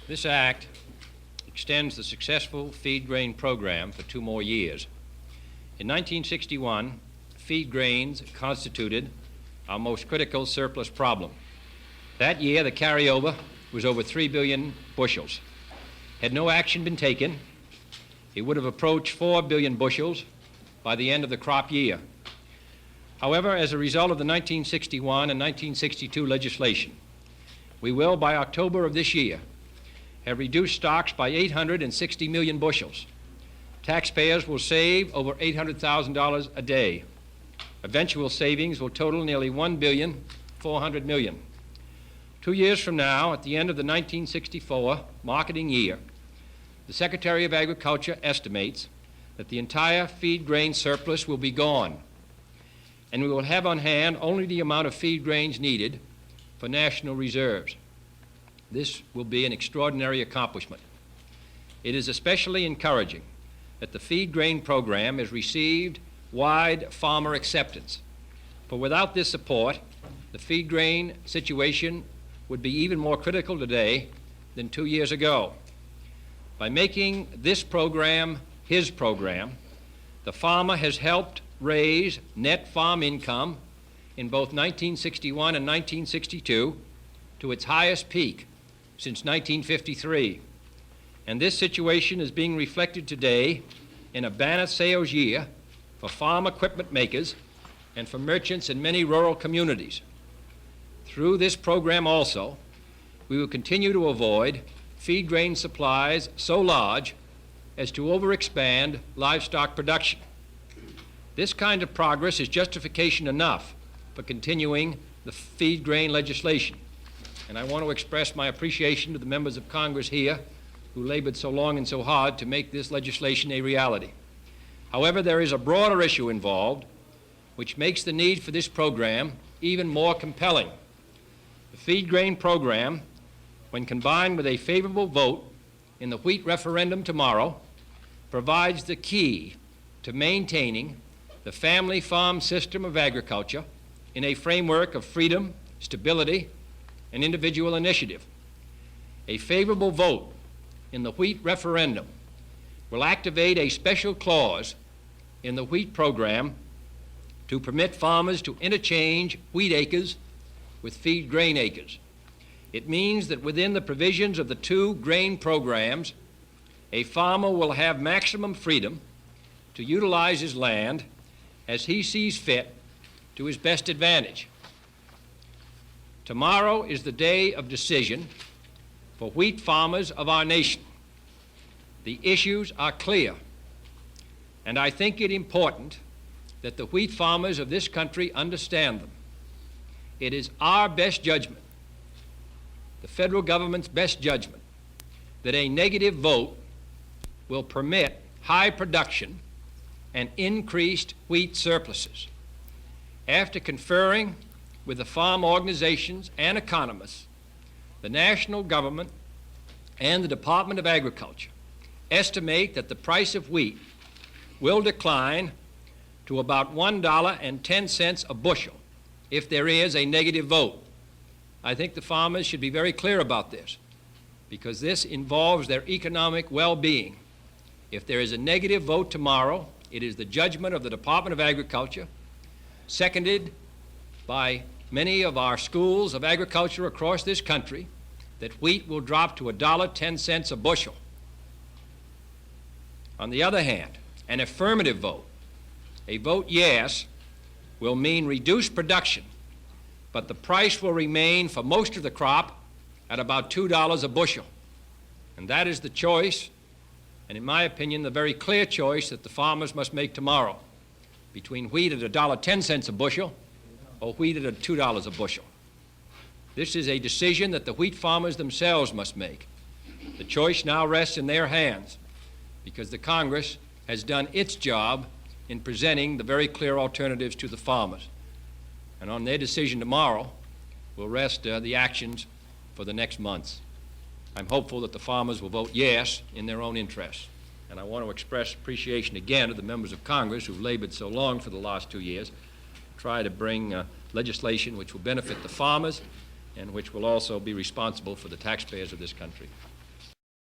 This act extends the successful feed grain program for 2 more years. In 1961, feed grains constituted our most critical surplus problem. That year, the carryover was over 3 billion bushels. Had no action been taken, it would have approached 4 billion bushels by the end of the crop year. However, as a result of the 1961 and 1962 legislation, we will, by October of this year, have reduced stocks by 860 million bushels. Taxpayers will save over $800,000 a day. Eventual savings will total nearly $1.4 billion. 2 years from now, at the end of the 1964 marketing year, the Secretary of Agriculture estimates that the entire feed grain surplus will be gone, and we will have on hand only the amount of feed grains needed for national reserves. This will be an extraordinary accomplishment. It is especially encouraging that the feed grain program has received wide farmer acceptance, for without this support, the feed grain situation would be even more critical today than 2 years ago. By making this program his program, the farmer has helped raise net farm income in both 1961 and 1962 to its highest peak since 1953. And this situation is being reflected today in a banner sales year for farm equipment makers and for merchants in many rural communities. Through this program also, we will continue to avoid feed grain supplies so large as to overexpand livestock production. This kind of progress is justification enough for continuing the feed grain legislation. And I want to express my appreciation to the members of Congress here who labored so long and so hard to make this legislation a reality. However, there is a broader issue involved which makes the need for this program even more compelling. The feed grain program, when combined with a favorable vote in the wheat referendum tomorrow, provides the key to maintaining the family farm system of agriculture in a framework of freedom, stability, and individual initiative. A favorable vote in the wheat referendum will activate a special clause in the wheat program to permit farmers to interchange wheat acres with feed grain acres. It means that within the provisions of the 2 grain programs, a farmer will have maximum freedom to utilize his land as he sees fit to his best advantage. Tomorrow is the day of decision for wheat farmers of our nation. The issues are clear, and I think it important that the wheat farmers of this country understand them. It is our best judgment, the federal government's best judgment, that a negative vote will permit high production and increased wheat surpluses. After conferring with the farm organizations and economists, the national government and the Department of Agriculture estimate that the price of wheat will decline to about $1.10 a bushel if there is a negative vote. I think the farmers should be very clear about this, because this involves their economic well-being. If there is a negative vote tomorrow, it is the judgment of the Department of Agriculture, seconded by many of our schools of agriculture across this country, that wheat will drop to $1.10 a bushel. On the other hand, an affirmative vote, a vote yes, will mean reduced production, but the price will remain for most of the crop at about $2 a bushel. And that is the choice, and in my opinion, the very clear choice that the farmers must make tomorrow, between wheat at $1.10 a bushel or wheat at $2 a bushel. This is a decision that the wheat farmers themselves must make. The choice now rests in their hands, because the Congress has done its job in presenting the very clear alternatives to the farmers. And on their decision tomorrow will rest the actions for the next months. I'm hopeful that the farmers will vote yes in their own interests. And I want to express appreciation again to the members of Congress who've labored so long for the last 2 years, try to bring legislation which will benefit the farmers and which will also be responsible for the taxpayers of this country.